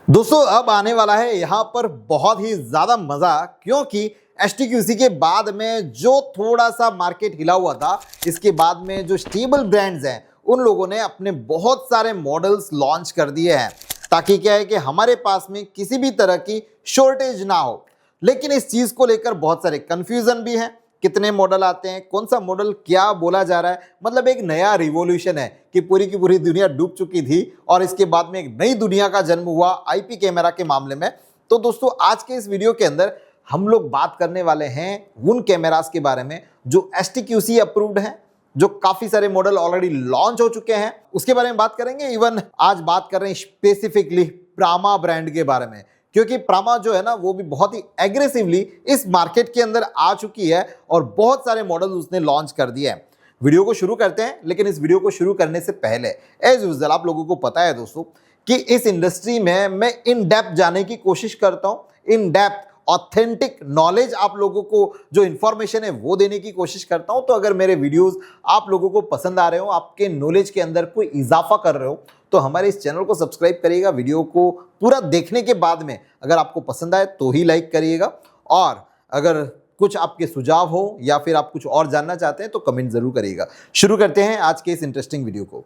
दोस्तों अब आने वाला है यहाँ पर बहुत ही ज्यादा मजा, क्योंकि HTQC के बाद में जो थोड़ा सा मार्केट हिला हुआ था, इसके बाद में जो स्टेबल ब्रांड्स हैं उन लोगों ने अपने बहुत सारे मॉडल्स लॉन्च कर दिए हैं, ताकि क्या है कि हमारे पास में किसी भी तरह की शॉर्टेज ना हो। लेकिन इस चीज को लेकर बहुत सारे कंफ्यूजन भी हैं, कितने मॉडल आते हैं, कौन सा मॉडल क्या बोला जा रहा है। मतलब एक नया रिवॉल्यूशन है कि पूरी की पूरी दुनिया डूब चुकी थी और इसके बाद में एक नई दुनिया का जन्म हुआ आईपी कैमरा के मामले में। तो दोस्तों आज के इस वीडियो के अंदर हम लोग बात करने वाले हैं उन कैमरास के बारे में जो HTQC अप्रूव्ड हैं, जो काफी सारे मॉडल ऑलरेडी लॉन्च हो चुके हैं, उसके बारे में बात करेंगे। इवन आज बात कर रहे हैं स्पेसिफिकली प्रामा ब्रांड के बारे में, क्योंकि प्रामा जो है ना वो भी बहुत ही एग्रेसिवली इस मार्केट के अंदर आ चुकी है और बहुत सारे मॉडल उसने लॉन्च कर दिए हैं। वीडियो को शुरू करते हैं, लेकिन इस वीडियो को शुरू करने से पहले एज यूजुअल आप लोगों को पता है दोस्तों कि इस इंडस्ट्री में मैं इन डेप्थ जाने की कोशिश करता हूं, इन डेप्थ ऑथेंटिक नॉलेज आप लोगों को जो इंफॉर्मेशन है वो देने की कोशिश करता हूं। तो अगर मेरे वीडियोस आप लोगों को पसंद आ रहे हो, आपके नॉलेज के अंदर कोई इजाफा कर रहे हो, तो हमारे इस चैनल को सब्सक्राइब करिएगा। वीडियो को पूरा देखने के बाद में अगर आपको पसंद आए तो ही लाइक करिएगा, और अगर कुछ आपके सुझाव हो या फिर आप कुछ और जानना चाहते हैं तो कमेंट जरूर करिएगा। शुरू करते हैं आज के इस इंटरेस्टिंग वीडियो को।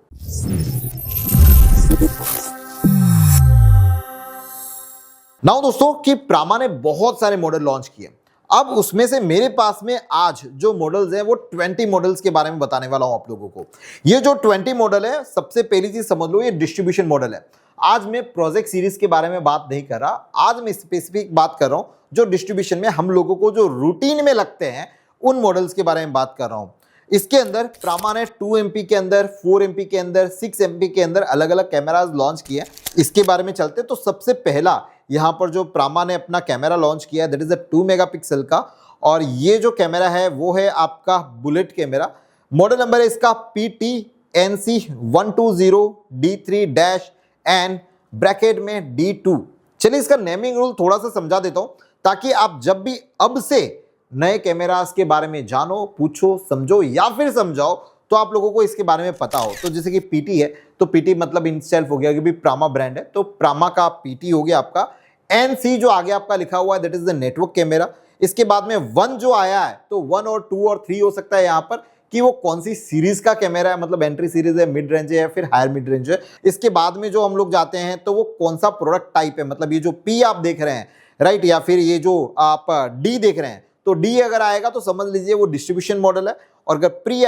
नाउ दोस्तों कि प्रामा ने बहुत सारे मॉडल लॉन्च किए। अब उसमें से मेरे पास में आज जो मॉडल्स हैं वो 20 मॉडल्स के बारे में बताने वाला हूं आप लोगों को। ये जो 20 मॉडल है, सबसे पहली चीज समझ लो, ये डिस्ट्रीब्यूशन मॉडल है। आज मैं प्रोजेक्ट सीरीज के बारे में बात नहीं कर रहा, आज मैं स्पेसिफिक बात कर रहा हूं जो डिस्ट्रीब्यूशन में हम लोगों को जो रूटीन में लगते हैं उन मॉडल्स के बारे में बात कर रहा हूं। इसके अंदर प्रामा ने 2 MP के अंदर, 4 MP के अंदर, 6 MP के अंदर अलग अलग कैमराज लॉन्च किए। इसके बारे में चलते तो सबसे पहला यहाँ पर जो प्रामा ने अपना कैमरा लॉन्च किया दैट इज अ 2 मेगापिक्सल का, और ये जो कैमरा है वो है आपका बुलेट कैमरा। मॉडल नंबर है इसका PTNC120D3-N ब्रैकेट में D2। चलिए इसका नेमिंग रूल थोड़ा सा समझा देता हूं, ताकि आप जब भी अब से नए कैमरास के बारे में जानो, पूछो, समझो या फिर समझाओ तो आप लोगों को इसके बारे में पता हो। तो जैसे कि PT है तो PT मतलब इन सेल्फ हो गया, कि प्रामा ब्रांड है तो प्रामा का PT हो गया आपका। NC जो आगे आपका लिखा हुआ है that is the network camera. इसके बाद में 1 जो आया है तो 1 और 2 और 3 हो सकता है यहाँ पर कि वो कौन सी सीरीज का कैमरा है, मतलब एंट्री सीरीज है, मिड रेंज है या फिर हायर मिड रेंज है। इसके बाद में जो हम लोग जाते हैं तो वो कौन सा प्रोडक्ट टाइप है, मतलब ये जो P आप देख रहे हैं राइट, या फिर ये जो आप D देख रहे हैं, तो D अगर आएगा तो समझ लीजिए वो डिस्ट्रीब्यूशन मॉडल है, और अगर P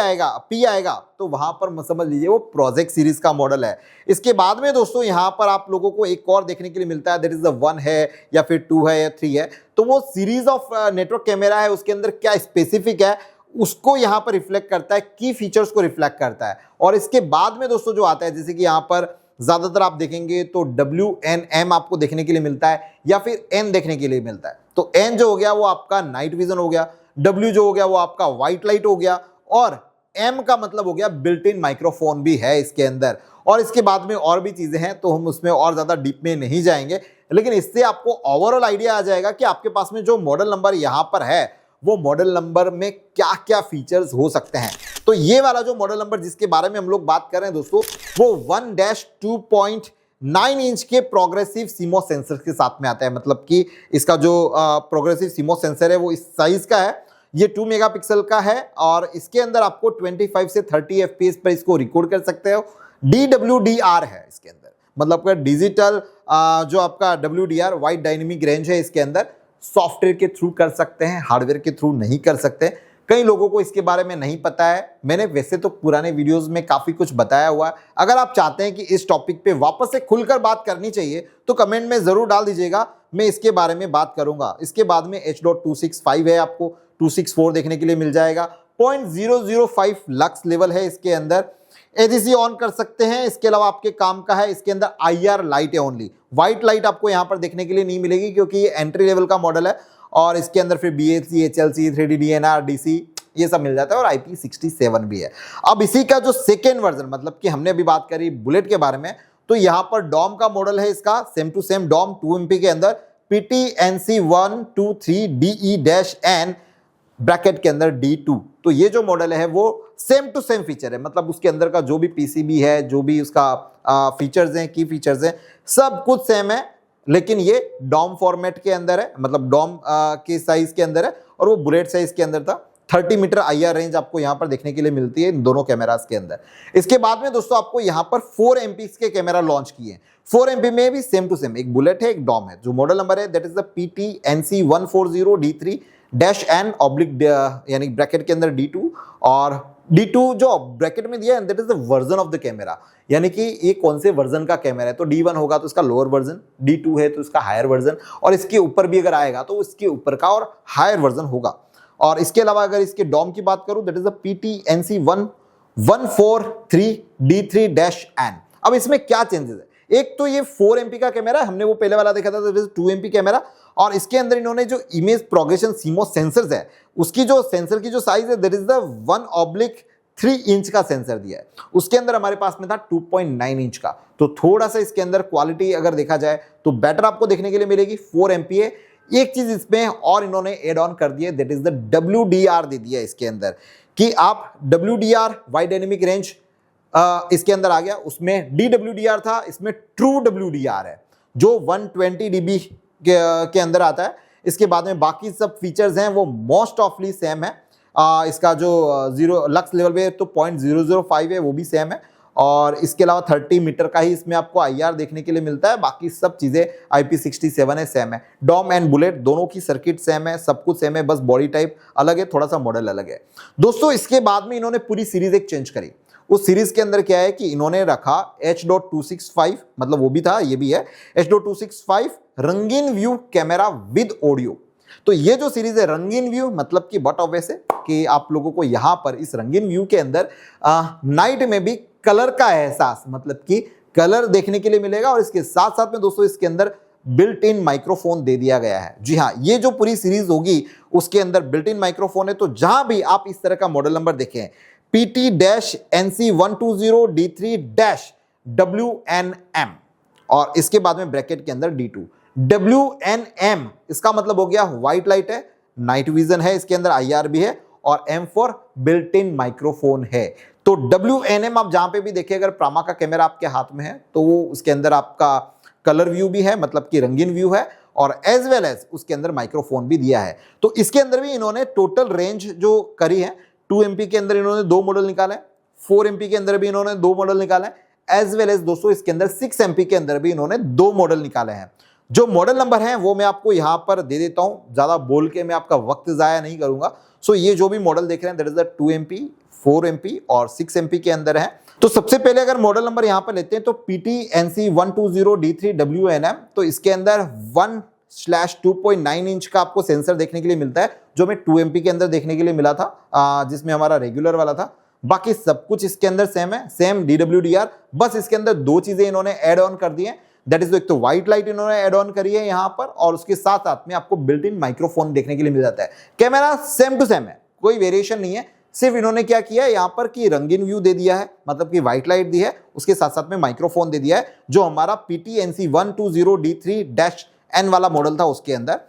आएगा तो वहां पर समझ लीजिए वो प्रोजेक्ट सीरीज का मॉडल है। इसके बाद में दोस्तों यहां पर आप लोगों को एक और देखने के लिए मिलता है दैट इज द 1 है या फिर 2 है या 3 है, तो वो सीरीज ऑफ नेटवर्क कैमरा है, उसके अंदर क्या स्पेसिफिक है उसको यहां पर रिफ्लेक्ट करता है, की फीचर्स को रिफ्लेक्ट करता है। और इसके बाद में दोस्तों जो आता है, जैसे कि यहां पर ज्यादातर आप देखेंगे तो WNM आपको देखने के लिए मिलता है या फिर N देखने के लिए मिलता है। तो N जो हो गया वो आपका नाइट विजन हो गया, W जो हो गया वो आपका व्हाइट लाइट हो गया, और M का मतलब हो गया बिल्ट इन माइक्रोफोन भी है इसके अंदर। और इसके बाद में और भी चीजें हैं तो हम उसमें और ज्यादा डीप में नहीं जाएंगे, लेकिन इससे आपको ओवरऑल आइडिया आ जाएगा कि आपके पास में जो मॉडल नंबर यहां पर है वो मॉडल नंबर में क्या क्या फीचर्स हो सकते हैं। तो ये वाला जो मॉडल नंबर जिसके बारे में हम लोग बात कर रहे हैं दोस्तों, वो 1-2.9 इंच के प्रोग्रेसिव सीमोस सेंसर के साथ में आता है। मतलब कि इसका जो प्रोग्रेसिव सीमोस सेंसर है वो इस साइज का है, ये 2 मेगापिक्सल का है, और इसके अंदर आपको 25 से 30 FPS पर इसको रिकॉर्ड कर सकते हो। DWDR है इसके अंदर, मतलब डिजिटल जो आपका WDR वाइड डायनेमिक रेंज है इसके अंदर। सॉफ्टवेयर के थ्रू कर सकते हैं, हार्डवेयर के थ्रू नहीं कर सकते। कई लोगों को इसके बारे में नहीं पता है, मैंने वैसे तो पुराने वीडियोस में काफी कुछ बताया हुआ है। अगर आप चाहते हैं कि इस टॉपिक पे वापस से खुलकर बात करनी चाहिए तो कमेंट में जरूर डाल दीजिएगा, मैं इसके बारे में बात करूंगा। इसके बाद में H.265 है, आपको 264 देखने के लिए मिल जाएगा। 0.005 लक्स लेवल है इसके अंदर। AGC ऑन कर सकते हैं, इसके अलावा आपके काम का है। इसके अंदर IR लाइट है ओनली, व्हाइट लाइट आपको यहां पर देखने के लिए नहीं मिलेगी क्योंकि ये एंट्री लेवल का मॉडल है। और इसके अंदर फिर BLC, HLC, 3D DNR, DC ये सब मिल जाता है, और IP67 भी है। अब इसी का जो सेकेंड वर्जन, मतलब कि हमने अभी बात करी बुलेट के बारे में, तो यहां पर डॉम का मॉडल है इसका, same to same dome 2 MP के अंदर, PTNC123DE-N ब्रैकेट के अंदर D2। तो ये जो मॉडल है वो सेम टू सेम फीचर है, मतलब उसके अंदर का जो भी PCB है, जो भी उसका फीचर्स हैं, की फीचर्स हैं, सब कुछ सेम है। लेकिन ये डॉम फॉर्मेट के अंदर है, मतलब डॉम के साइज के अंदर है और वो बुलेट साइज के अंदर था। 30 मीटर IR रेंज आपको यहां पर देखने के लिए मिलती है इन दोनों कैमरास के अंदर। इसके बाद में दोस्तों आपको यहां पर 4 MP के कैमरा लॉन्च किए हैं। 4 MP में भी सेम टू सेम एक बुलेट है, एक डॉम है। जो मॉडल नंबर है दैट इज द PT-NC140D3-N यानी ब्रैकेट के अंदर D2, और D2 जो ब्रैकेट में दिया है that is the version of the camera, यानी कि ये कौन से वर्जन का कैमरा है। तो D1 होगा तो इसका लोअर वर्जन, D2 है तो इसका हायर वर्जन, और इसके ऊपर भी अगर आएगा तो इसके ऊपर का और हायर वर्जन होगा। और इसके अलावा अगर इसके डॉम की बात करूं दैट इज द PT-NC114D3-N। अब इसमें क्या चेंजेस है, एक तो ये 4 MP का कैमरा है, हमने वो पहले वाला देखा था दैट इज 2 MP कैमरा, और इसके अंदर इन्होंने जो इमेज प्रोग्रेशन सीमोस सेंसर्स है उसकी जो सेंसर की जो साइज है दैट इज द 1/3 इंच का सेंसर दिया है। उसके अंदर हमारे पास में था 2.9 इंच का। तो थोड़ा सा इसके अंदर क्वालिटी अगर देखा जाए तो बेटर आपको देखने के लिए मिलेगी। 4 MP है। एक चीज इसमें और इन्होंने एड ऑन कर दी है दैट इज द WDR दे दिया इसके अंदर, कि आप WDR वाइड डायनेमिक रेंज इसके अंदर आ गया। उसमें DWDR था, इसमें ट्रू WDR है जो 120 dB के अंदर आता है। इसके बाद में बाकी सब फीचर्स हैं वो मोस्ट ऑफली सेम है। इसका जो जीरो लक्स लेवल पे तो 0.005 है वो भी सेम है, और इसके अलावा 30 मीटर का ही इसमें आपको IR देखने के लिए मिलता है। बाकी सब चीजें IP67 है, सेम है। डॉम एंड बुलेट दोनों की सर्किट सेम है, सब कुछ सेम है, बस बॉडी टाइप अलग है, थोड़ा सा मॉडल अलग है। दोस्तों इसके बाद में इन्होंने पूरी सीरीज एक चेंज करी। उस सीरीज के अंदर क्या है कि इन्होंने रखा H.265, मतलब वो भी था, ये भी है H.265 रंगीन व्यू कैमरा विद ऑडियो। तो ये जो सीरीज है रंगीन व्यू, मतलब कि बट ऑब्वियस है कि आप लोगों को यहां पर इस रंगीन व्यू के अंदर नाइट में भी कलर का एहसास, मतलब कि कलर देखने के लिए मिलेगा। और इसके साथ साथ में दोस्तों इसके अंदर बिल्ट इन माइक्रोफोन दे दिया गया है। जी हाँ, ये जो पूरी सीरीज होगी उसके अंदर बिल्ट इन माइक्रोफोन है। तो जहां भी आप इस तरह का मॉडल नंबर देखें PT-NC120D3-WNM, और इसके बाद में ब्रैकेट के अंदर D2 WNM, इसका मतलब हो गया व्हाइट लाइट है, नाइट विजन है, इसके अंदर IR भी है, और M for built in microphone है। तो WNM आप जहां पे भी देखिए, अगर प्रामा का कैमरा आपके हाथ में है तो वो उसके अंदर आपका कलर व्यू भी है, मतलब कि रंगीन व्यू है, और एज वेल एज उसके अंदर माइक्रोफोन भी दिया है। तो इसके अंदर भी इन्होंने टोटल रेंज जो करी है, 2 MP के अंदर इन्होंने 2 मॉडल निकाले, 4 MP के अंदर भी इन्होंने 2 मॉडल निकाले, एज वेल एज दोस्तों इसके अंदर 6 MP के अंदर भी इन्होंने 2 मॉडल निकाले हैं। जो मॉडल नंबर है वो मैं आपको यहां पर दे देता हूं, ज्यादा बोल के मैं आपका वक्त जाया नहीं करूंगा। सो ये जो भी मॉडल देख रहे हैं that is the 2 MP, 4 MP और 6 MP के अंदर है। तो सबसे पहले अगर मॉडल नंबर यहां पर लेते हैं तो PT-NC120D3-WNM, तो इसके अंदर 1/2.9 इंच का आपको सेंसर देखने के लिए मिलता है, जो मैं 2 MP के अंदर देखने के लिए मिला था, जिसमें हमारा रेगुलर वाला था। बाकी सब कुछ इसके अंदर सेम है, सेम DWDR। बस इसके अंदर 2 चीजें इन्होंने ऐड ऑन कर दी है, दैट इज एक तो व्हाइट लाइट इन्होंने ऐड ऑन करी है यहां पर, और उसके साथ साथ में आपको बिल्ट इन माइक्रोफोन देखने के लिए मिल जाता है। कैमरा सेम टू सेम है, कोई वेरिएशन नहीं है। सिर्फ इन्होंने क्या किया है यहां पर कि रंगीन व्यू दे दिया है, मतलब कि व्हाइट लाइट दी है, उसके साथ साथ में माइक्रोफोन दे दिया है, जो हमारा PT-NC120D3-N वाला मॉडल था उसके अंदर।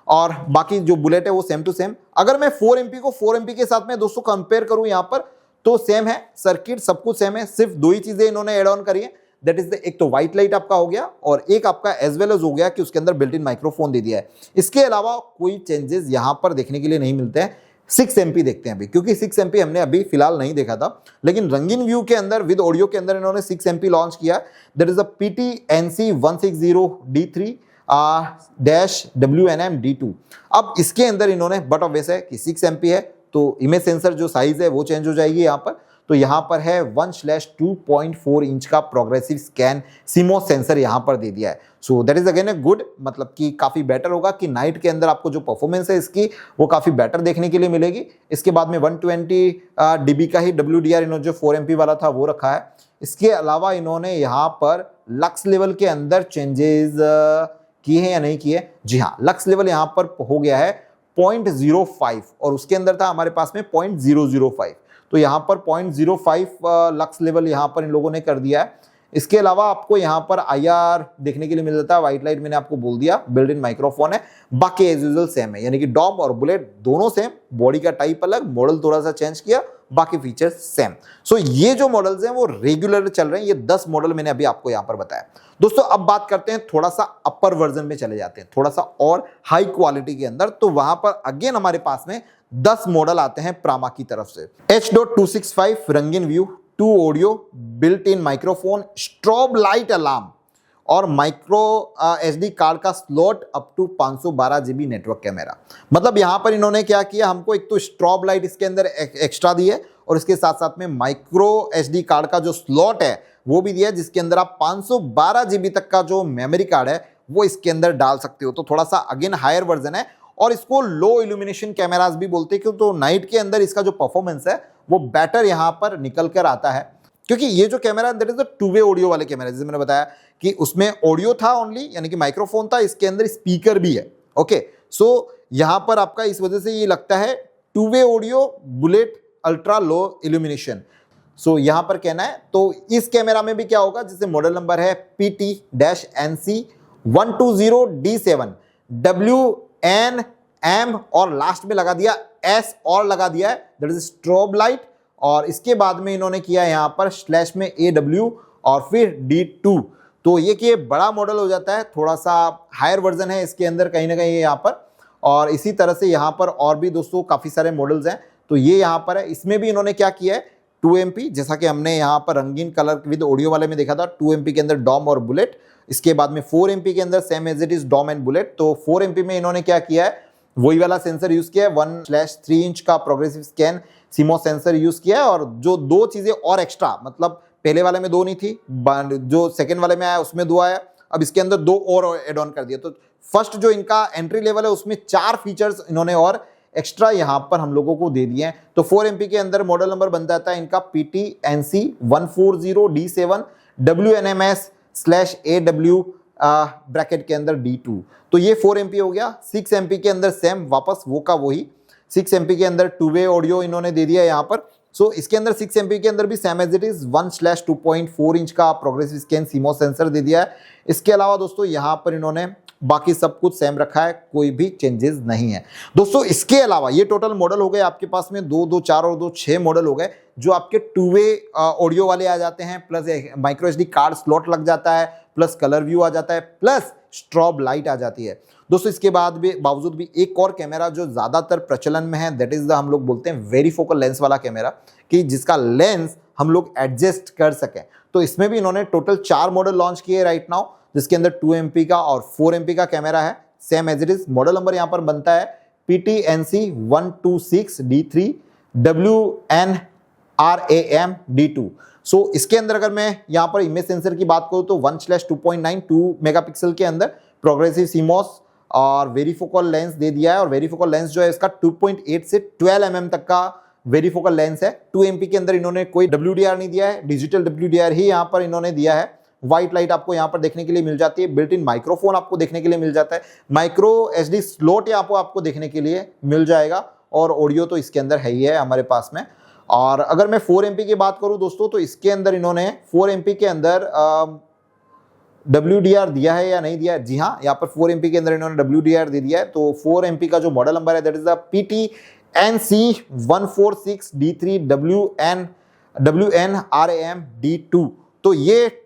और बाकी जो बुलेट है वो सेम टू सेम। अगर मैं 4 MP को 4 MP के साथ में दोस्तों कंपेयर करूं यहां पर, तो सेम है, सर्किट सब कुछ सेम है, सिर्फ 2 ही चीजें इन्होंने ऐड ऑन करी है, दैट इज एक तो व्हाइट लाइट आपका हो गया, और एक आपका एज वेल एज हो गया कि उसके अंदर बिल्ट इन माइक्रोफोन दे दिया है। इसके अलावा कोई चेंजेस यहां पर देखने के लिए नहीं मिलते हैं। 6 MP देखते हैं अभी, क्योंकि 6 MP हमने अभी फिलहाल नहीं देखा था, लेकिन रंगीन व्यू के अंदर विद ऑडियो के अंदर इन्होंने 6 MP लॉन्च किया, that is a PT-NC160D3-WNM D2। अब इसके अंदर इन्होंने बट ऑब्वियस है कि 6 MP है, तो इमेज सेंसर जो साइज है वो चेंज हो जाएगी यहाँ पर। तो यहाँ पर है 1/2.4 इंच का प्रोग्रेसिव स्कैन सीमोस सेंसर यहाँ पर दे दिया है। So that is again a good, मतलब कि काफी बेटर होगा कि नाइट के अंदर आपको जो परफॉर्मेंस है इसकी वो काफी बेटर देखने के लिए मिलेगी। इसके बाद में 120 dB का ही WDR इन्होंने जो 4 MP वाला था वो रखा है। इसके अलावा इन्होंने यहाँ पर लक्स लेवल के अंदर चेंजेस किए हैं या नहीं किए? जी हाँ, लक्स लेवल यहाँ पर हो गया है 0.05, और उसके अंदर था हमारे पास में 0.005। तो यहाँ पर 0.05 लक्स लेवल यहाँ पर इन लोगों ने कर दिया है। इसके अलावा आपको यहाँ पर IR देखने के लिए मिल जाता है, व्हाइट लाइट मैंने आपको बोल दिया, बिल्ट इन माइक्रोफोन है, बाकी एज यूजुअल सेम है, यानी कि डॉम और बुलेट दोनों सेम, बॉडी का टाइप अलग, मॉडल थोड़ा सा चेंज किया, बाकी फीचर्स सेम। सो ये जो मॉडल्स हैं वो रेगुलर चल रहे हैं, ये 10 मॉडल मैंने अभी आपको यहाँ पर बताया। दोस्तों अब बात करते हैं थोड़ा सा अपर वर्जन में चले जाते हैं, थोड़ा सा और हाई क्वालिटी के अंदर, तो वहां पर अगेन हमारे पास में 10 मॉडल आते हैं प्रामा की तरफ से। H.265 रंगीन view, 2 audio, built in microphone, strobe light alarm और माइक्रो SD कार्ड का slot up to 512 GB network camera. मतलब यहां पर इन्होंने क्या किया, हमको एक तो स्ट्रोब लाइट इसके अंदर एक्स्ट्रा दी है और इसके साथ साथ में माइक्रो SD कार्ड का जो स्लॉट है वो भी दिया है, जिसके अंदर आप 512 GB तक का जो मेमोरी कार्ड है वो इसके अंदर डाल सकते हो। तो थोड़ा सा अगेन हायर वर्जन है और इसको लो इल्यूमिनेशन कैमरास भी बोलते हैं, क्योंकि तो नाइट के अंदर इसका जो परफॉर्मेंस है वो बेटर यहां पर निकल कर आता है, क्योंकि ये जो camera that is the 2 way audio वाले कैमरा, जैसे मैंने बताया कि उसमें ऑडियो था ओनली, यानी कि माइक्रोफोन था, इसके अंदर स्पीकर भी है। ओके, सो यहां पर आपका इस वजह से ये लगता है 2 way audio, bullet, ultra low illumination. So यहां पर कहना है तो इस कैमरा में भी क्या होगा, जैसे मॉडल नंबर है PT-NC120D7 WNM और लास्ट में लगा दिया S और लगा दिया है, दैट इज स्ट्रोब लाइट, और इसके बाद में इन्होंने किया यहां पर स्लैश में AW और फिर D2। तो ये कि बड़ा मॉडल हो जाता है, थोड़ा सा हायर वर्जन है इसके अंदर कहीं ना कहीं यहाँ पर। और इसी तरह से यहाँ पर और भी दोस्तों काफ़ी सारे मॉडल्स हैं, तो ये यहाँ पर है, इसमें भी इन्होंने क्या किया है 2 MP, जैसा कि हमने यहाँ पर रंगीन कलर विद ऑडियो वाले में देखा था, 2 MP के अंदर डॉम और बुलेट, इसके बाद में 4 MP के अंदर same as it is dome and bullet. तो 4 MP में इन्होंने क्या किया है, वही वाला सेंसर यूज किया है, 1/3 इंच का progressive scan CMOS sensor use किया है, और जो 2 चीजें और एक्स्ट्रा, मतलब पहले वाले में 2 नहीं थी, जो सेकंड वाले में आया उसमें 2 आया, अब इसके अंदर 2 और एड ऑन कर दिया। तो फर्स्ट जो इनका एंट्री लेवल है उसमें 4 फीचर्स इन्होंने और एक्स्ट्रा यहां पर हम लोगों को दे दिए हैं। तो 4 MP के अंदर मॉडल नंबर बन जाता है इनका PT-NC140D7 WNMS/AW ब्रैकेट के अंदर D2। तो ये 4 MP हो गया। 6 MP के अंदर सेम वापस वो का वही, 6 MP के अंदर 2 वे ऑडियो इन्होंने दे दिया यहाँ पर। सो इसके अंदर 6 MP के अंदर भी same as it is 1/2.4 inch का प्रोग्रेसिव स्कैन CMOS सेंसर दे दिया है। इसके अलावा दोस्तों यहाँ पर इन्होंने बाकी सब कुछ सेम रखा है, कोई भी चेंजेस नहीं है। दोस्तों इसके अलावा ये टोटल मॉडल हो गए आपके पास में 2, 2, 4 और 2, 6 मॉडल हो गए, जो आपके 2 वे ऑडियो वाले आ जाते हैं, plus micro SD card slot लग जाता है, प्लस कलर व्यू आ जाता है, प्लस स्ट्रोब लाइट आ जाती है। दोस्तों इसके बाद भी बावजूद भी एक और कैमरा जो ज्यादातर प्रचलन में है, दैट इज द हम लोग बोलते हैं वेरी फोकल लेंस वाला कैमरा, कि जिसका लेंस हम लोग एडजस्ट कर सकें। तो इसमें भी इन्होंने टोटल 4 मॉडल लॉन्च किए राइट नाउ, जिसके अंदर 2 MP का और 4 MP का कैमरा है, same as it is. Model number यहां पर बनता है PT-NC126D3 WNRAM D2। सो इसके अंदर अगर मैं यहां पर इमेज सेंसर की बात करूं तो 1/2.92 मेगापिक्सल के अंदर प्रोग्रेसिव CMOS और वेरीफोकल लेंस दे दिया है, और वेरीफोकल लेंस जो है इसका 2.8 से 12 mm तक का वेरीफोकल लेंस है। 2 MP के अंदर इन्होंने कोई WDR नहीं दिया है, डिजिटल WDR ही यहाँ पर इन्होंने दिया है। व्हाइट लाइट आपको यहाँ पर देखने के लिए मिल जाती है, बिल्ट इन माइक्रोफोन आपको देखने के लिए मिल जाता है, माइक्रो SD स्लॉट यहाँ पर आपको देखने के लिए मिल जाएगा, और ऑडियो तो इसके अंदर है ही है हमारे पास में। और अगर मैं 4 MP की बात करूं दोस्तों, तो इसके अंदर इन्होंने 4 MP के अंदर WDR दिया है या नहीं दिया है? जी हाँ, यहाँ पर 4 MP के अंदर इन्होंने WDR दे दिया है। तो 4 MP का जो मॉडल नंबर है that is the PT-NC146D3 WNRAM D2। तो ये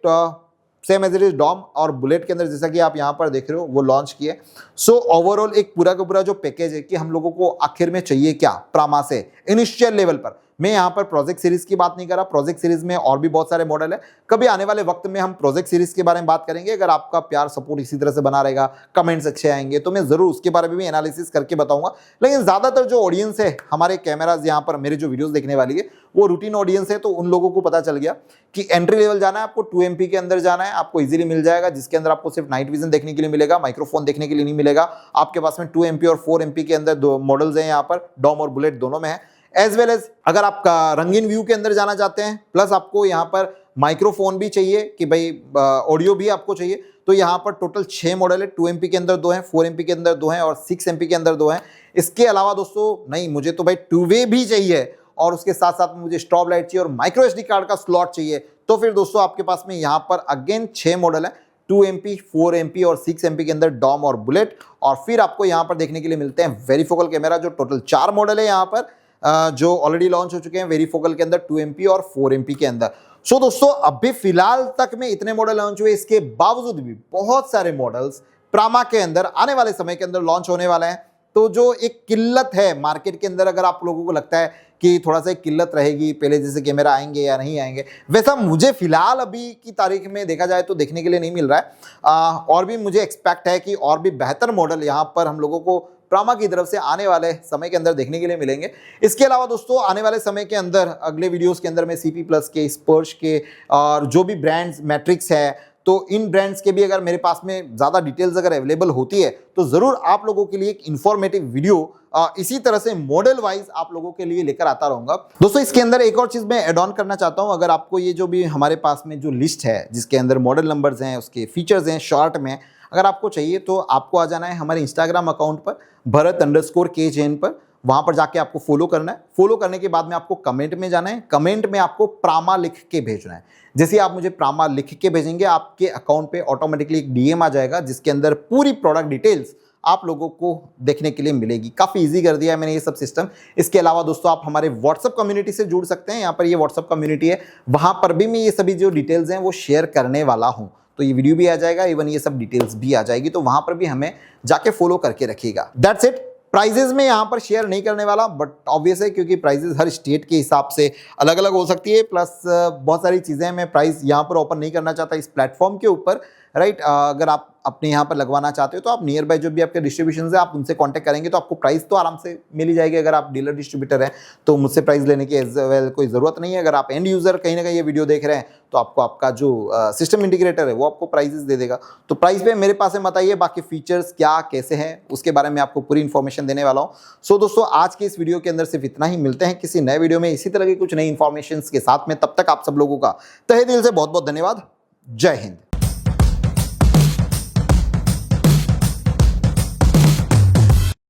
same as it is dome और बुलेट के अंदर जैसा कि आप यहाँ पर देख रहे हो वो लॉन्च किए। सो ओवरऑल एक पूरा का पूरा जो पैकेज है कि हम लोगों को आखिर में चाहिए क्या प्रामा से इनिशियल लेवल पर। मैं यहाँ पर प्रोजेक्ट सीरीज की बात नहीं कर रहा, प्रोजेक्ट सीरीज में और भी बहुत सारे मॉडल है, कभी आने वाले वक्त में हम प्रोजेक्ट सीरीज के बारे में बात करेंगे। अगर आपका प्यार सपोर्ट इसी तरह से बना रहेगा, कमेंट्स अच्छे आएंगे, तो मैं जरूर उसके बारे में भी एनालिसिस करके बताऊंगा। लेकिन ज्यादातर जो ऑडियंस है हमारे कैमराज यहाँ पर मेरे जो वीडियोस देखने वाली है वो रूटीन ऑडियंस है, तो उन लोगों को पता चल गया कि एंट्री लेवल जाना है आपको 2 MP के अंदर जाना है, आपको इजीली मिल जाएगा, जिसके अंदर आपको सिर्फ नाइट विजन देखने के लिए मिलेगा, माइक्रोफोन देखने के लिए नहीं मिलेगा। आपके पास में 2 MP और 4 MP के अंदर 2 मॉडल्स हैं यहाँ पर, डॉम और बुलेट दोनों में है। एज वेल एज अगर आप रंगीन व्यू के अंदर जाना चाहते हैं, प्लस आपको यहाँ पर माइक्रोफोन भी चाहिए कि भाई ऑडियो भी आपको चाहिए, तो यहाँ पर टोटल 6 मॉडल है। 2 MP के अंदर 2 हैं, 4 MP के अंदर 2 हैं और 6 MP के अंदर 2 हैं। इसके अलावा दोस्तों नहीं, मुझे तो भाई 2 वे भी चाहिए और उसके साथ साथ मुझे स्ट्रोब लाइट चाहिए और माइक्रो SD कार्ड का स्लॉट चाहिए, तो फिर दोस्तों आपके पास में यहाँ पर अगेन 6 मॉडल है, 2MP, 4MP और 6MP के अंदर डॉम और बुलेट। और फिर आपको यहाँ पर देखने के लिए मिलते हैं वेरीफोकल कैमरा, जो टोटल 4 मॉडल है यहाँ पर जो ऑलरेडी लॉन्च हो चुके हैं वेरीफोकल के अंदर 2MP और 4MP के अंदर। सो दोस्तों अभी फिलहाल तक में इतने मॉडल लॉन्च हुए, इसके बावजूद भी बहुत सारे मॉडल्स प्रामा के अंदर आने वाले समय के अंदर लॉन्च होने वाले हैं। तो जो एक किल्लत है मार्केट के अंदर, अगर आप लोगों को लगता है कि थोड़ा सा एक किल्लत रहेगी, पहले जैसे कैमरा आएंगे या नहीं आएंगे, वैसा मुझे फिलहाल अभी की तारीख में देखा जाए तो देखने के लिए नहीं मिल रहा है। और भी मुझे एक्सपेक्ट है कि और भी बेहतर मॉडल यहाँ पर हम लोगों को प्रामा की तरफ से आने वाले समय के अंदर देखने के लिए मिलेंगे। इसके अलावा दोस्तों आने वाले समय के अंदर अगले वीडियोस के अंदर मैं सीपी प्लस के, स्पर्श के और जो भी ब्रांड्स मैट्रिक्स है, तो इन ब्रांड्स के भी अगर मेरे पास में ज़्यादा डिटेल्स अगर अवेलेबल होती है तो ज़रूर आप लोगों के लिए एक इन्फॉर्मेटिव वीडियो इसी तरह से मॉडल वाइज आप लोगों के लिए लेकर आता रहूँगा। दोस्तों इसके अंदर एक और चीज़ मैं ऐड ऑन करना चाहता हूँ, अगर आपको ये जो भी हमारे पास में जो लिस्ट है जिसके अंदर मॉडल नंबर्स हैं, उसके फीचर्स हैं शॉर्ट में, अगर आपको चाहिए तो आपको आ जाना है हमारे इंस्टाग्राम अकाउंट पर Bharat_K जैन पर। वहां पर जाके आपको फॉलो करना है। फॉलो करने के बाद में आपको कमेंट में जाना है, कमेंट में आपको प्रामा लिख के भेजना है। जैसे आप मुझे प्रामा लिख के भेजेंगे, आपके अकाउंट पे ऑटोमेटिकली एक डीएम आ जाएगा जिसके अंदर पूरी प्रोडक्ट डिटेल्स आप लोगों को देखने के लिए मिलेगी। काफ़ी इजी कर दिया है मैंने ये सब सिस्टम। इसके अलावा दोस्तों आप हमारे व्हाट्सअप कम्युनिटी से जुड़ सकते हैं। यहाँ पर ये व्हाट्सअप कम्युनिटी है, वहाँ पर भी मैं ये सभी जो डिटेल्स हैं वो शेयर करने वाला हूँ। तो ये वीडियो भी आ जाएगा, इवन ये सब डिटेल्स भी आ जाएगी, तो वहाँ पर भी हमें जाके फॉलो करके रखिएगा। That's it. प्राइजेस में यहाँ पर शेयर नहीं करने वाला, बट ऑब्वियस है क्योंकि प्राइजेस हर स्टेट के हिसाब से अलग अलग हो सकती है, प्लस बहुत सारी चीज़ें मैं प्राइस यहाँ पर ओपन नहीं करना चाहता इस प्लेटफॉर्म के ऊपर, राइट। अगर आप अपने यहाँ पर लगवाना चाहते हो तो आप नियर बाय जो भी आपके डिस्ट्रीब्यूशन है आप उनसे कांटेक्ट करेंगे तो आपको प्राइस तो आराम से मिल ही जाएगी। अगर आप डीलर डिस्ट्रीब्यूटर हैं तो मुझसे प्राइस लेने की एज वेल कोई ज़रूरत नहीं है। अगर आप एंड यूज़र कहीं ना कहीं ये वीडियो देख रहे हैं तो आपको आपका जो सिस्टम इंटीग्रेटर है वो आपको प्राइजेस दे देगा। तो प्राइस पे मेरे पास है मत आइए, बाकी फीचर्स क्या कैसे हैं उसके बारे में आपको पूरी इन्फॉर्मेशन देने वाला हूँ। सो दोस्तों आज के इस वीडियो के अंदर सिर्फ इतना ही। मिलते हैं किसी नए वीडियो में इसी तरह की कुछ नई इन्फॉर्मेशन के साथ में। तब तक आप सब लोगों का तहे दिल से बहुत बहुत धन्यवाद। जय हिंद।